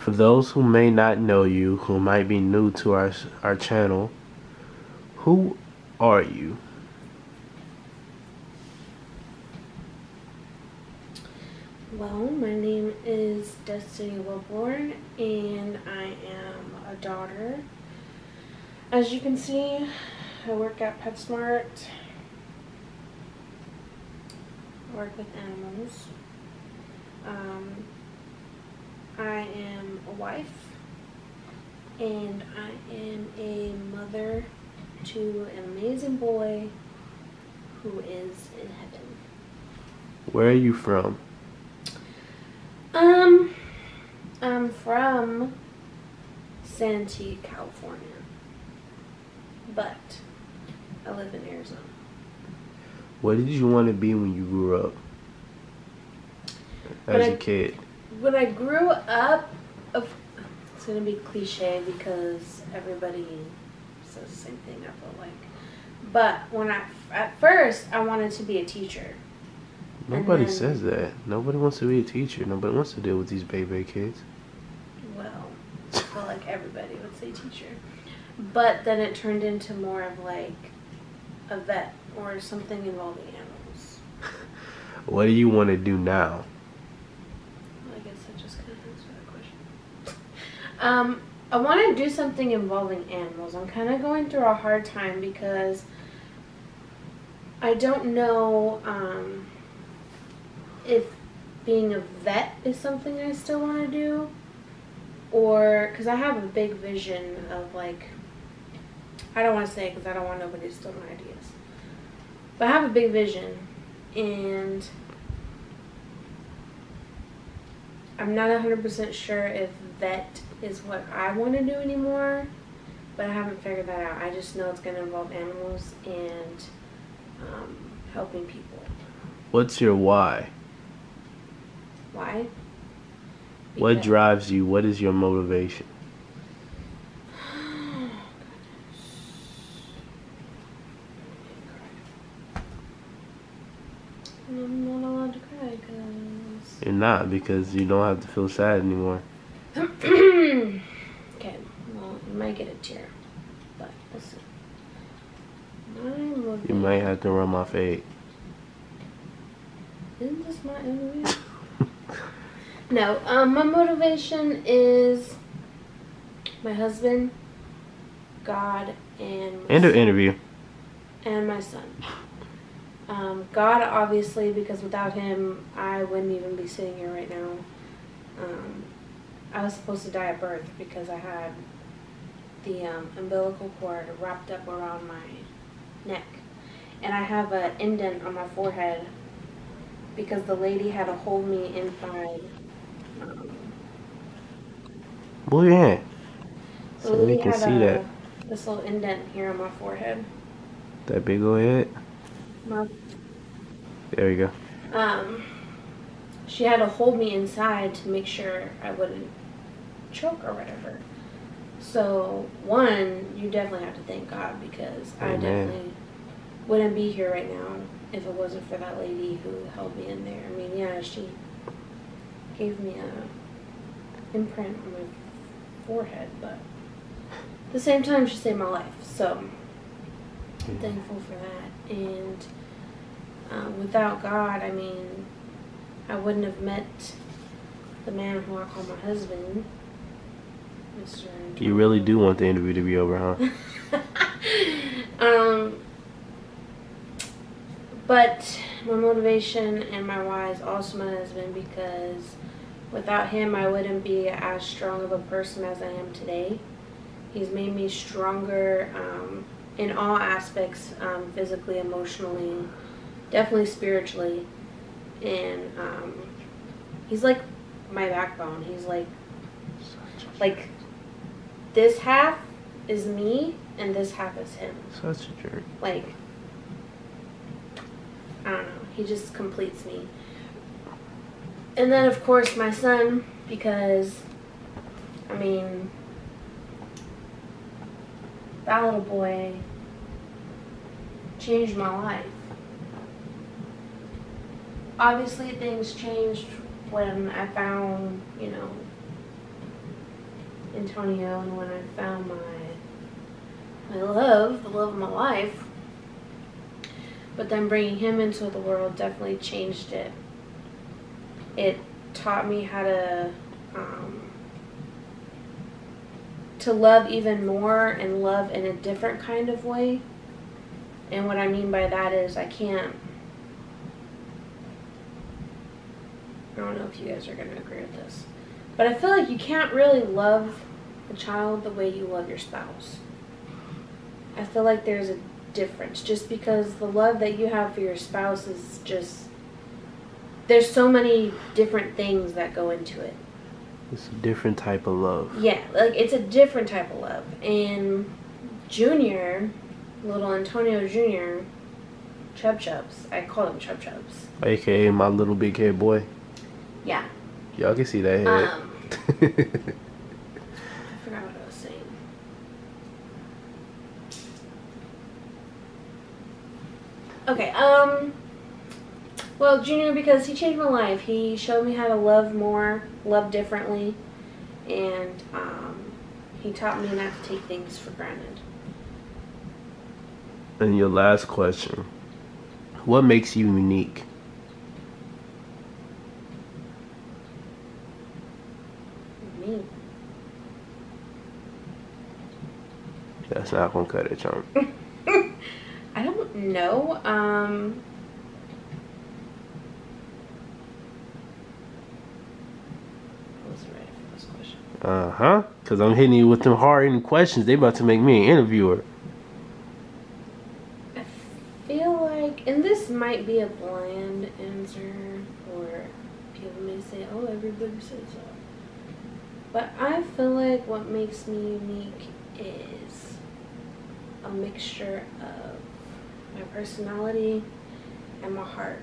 For those who may not know you, who might be new to our channel, who are you? Well, my name is Destanee and I am a daughter. As you can see, I work at PetSmart. I work with animals. I am a wife, and I am a mother to an amazing boy who is in heaven. Where are you from? I'm from Destanee, California, but I live in Arizona. What did you want to be when you grew up as a kid? When I grew up, it's going to be cliche because everybody says the same thing, I feel like. But at first, I wanted to be a teacher. Nobody says that. Nobody wants to be a teacher. Nobody wants to deal with these baby kids. Well, I feel like everybody would say teacher. But then it turned into more of like a vet or something involving animals. What do you want to do now? Well, I guess I just kind of answered that question. I want to do something involving animals. I'm kind of going through a hard time because I don't know if being a vet is something I still want to do, or because I have a big vision of like, I don't want to say it because I don't want nobody to steal my ideas, but I have a big vision and I'm not 100% sure if vet is what I want to do anymore, but I haven't figured that out. I just know it's going to involve animals and helping people. What's your why? Why? What drives you? What is your motivation? I'm not allowed to cry because... You're not, because you don't have to feel sad anymore. Okay, well, you might get a tear, but listen. You might have to run my fade. Isn't this my interview? No, my motivation is my husband, God, and End of interview. And my son. God, obviously, because without him, I wouldn't even be sitting here right now. I was supposed to die at birth because I had the umbilical cord wrapped up around my neck. And I have an indent on my forehead because the lady had to hold me inside. Move your hand so we can see that. This little indent here on my forehead. That big old head? There you go. She had to hold me inside to make sure I wouldn't choke or whatever. So, one, you definitely have to thank God because I definitely wouldn't be here right now if it wasn't for that lady who held me in there. I mean, yeah, she gave me a imprint on my forehead, but at the same time, she saved my life. So, I'm thankful for that. And without God, I mean, I wouldn't have met the man who I call my husband, Mr. You really do want the interview to be over, huh? But my motivation and my why is also my husband because without him, I wouldn't be as strong of a person as I am today. He's made me stronger in all aspects, physically, emotionally, definitely spiritually. And he's like my backbone. He's like this half is me and this half is him. Such a jerk. Like, I don't know. He just completes me. And then, of course, my son, because, I mean, that little boy changed my life. Obviously, things changed when I found, you know, Antonio and when I found my love, the love of my life. But then bringing him into the world definitely changed it. It taught me how to love even more and love in a different kind of way. And what I mean by that is I don't know if you guys are going to agree with this, but I feel like you can't really love a child the way you love your spouse. I feel like there's a difference, just because the love that you have for your spouse is just, there's so many different things that go into it. It's a different type of love. Yeah, like it's a different type of love. And Junior, little Antonio Jr., Chub Chubs, I call him Chub Chubs. AKA my little big head boy. Yeah. Y'all can see that head. I forgot what I was saying. Okay, well, Junior, because he changed my life. He showed me how to love more, love differently, and he taught me not to take things for granted. And your last question, what makes you unique? Me. That's not gonna cut it, chump. I don't know. I wasn't ready for this question. Because I'm hitting you with them hard-hitting questions. They about to make me an interviewer. I feel like, and this might be a bland answer, or people may say, oh, everybody says so. But I feel like what makes me unique is a mixture of my personality and my heart.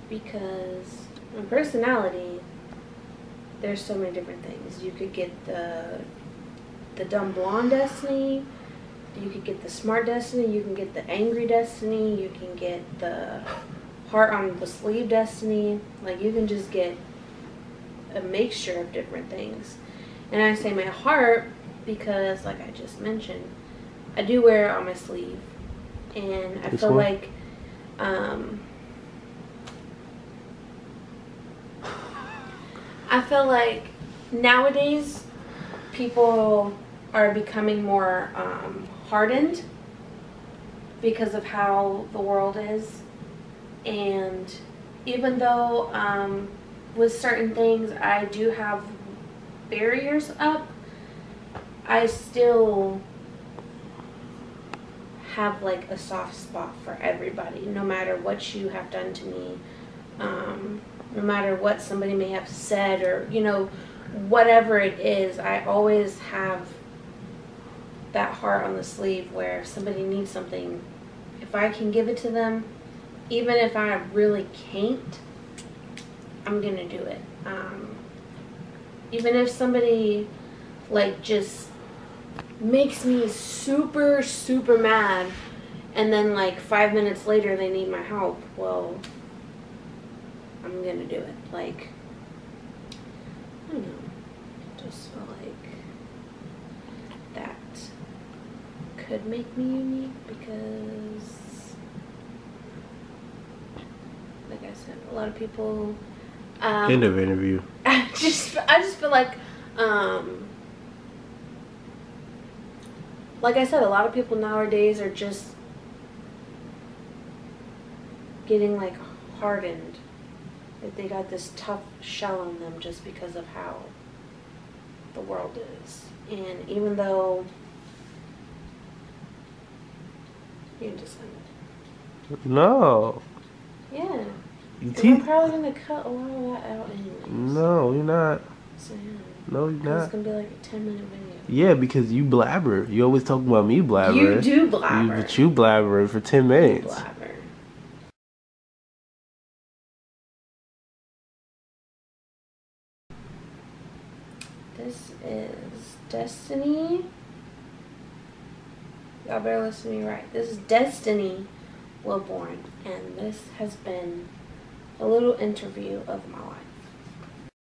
Because my personality, there's so many different things. You could get the dumb blonde Destanee, you could get the smart Destanee, you can get the angry Destanee, you can get the heart on the sleeve Destanee. Like, you can just get a mixture of different things. And I say my heart because, like I just mentioned, I do wear it on my sleeve. And I feel like nowadays people are becoming more hardened because of how the world is. And even though with certain things I do have barriers up, I still have like a soft spot for everybody, no matter what you have done to me, no matter what somebody may have said, or whatever it is. I always have that heart on the sleeve where if somebody needs something, if I can give it to them, even if I really can't, I'm gonna do it. Even if somebody like just makes me super, super mad, and then like 5 minutes later they need my help, well, I'm gonna do it. Like, I don't know, just feel like that could make me unique because, like I said, a lot of people End of interview. I just feel like I said, a lot of people nowadays are just getting like hardened. Like they got this tough shell on them just because of how the world is. And even though you can just end it. No. Yeah. You I'm probably gonna cut a lot of that out anyways. No, you're not. So yeah. No, you're not. It's gonna be like a 10-minute video. Yeah, because you blabber. You always talk about me blabber. You do blabber. But you blabber for 10 minutes. You blabber. This is Destanee. Y'all better listen to me right. This is Destanee Wilborn, and this has been a little interview of my life.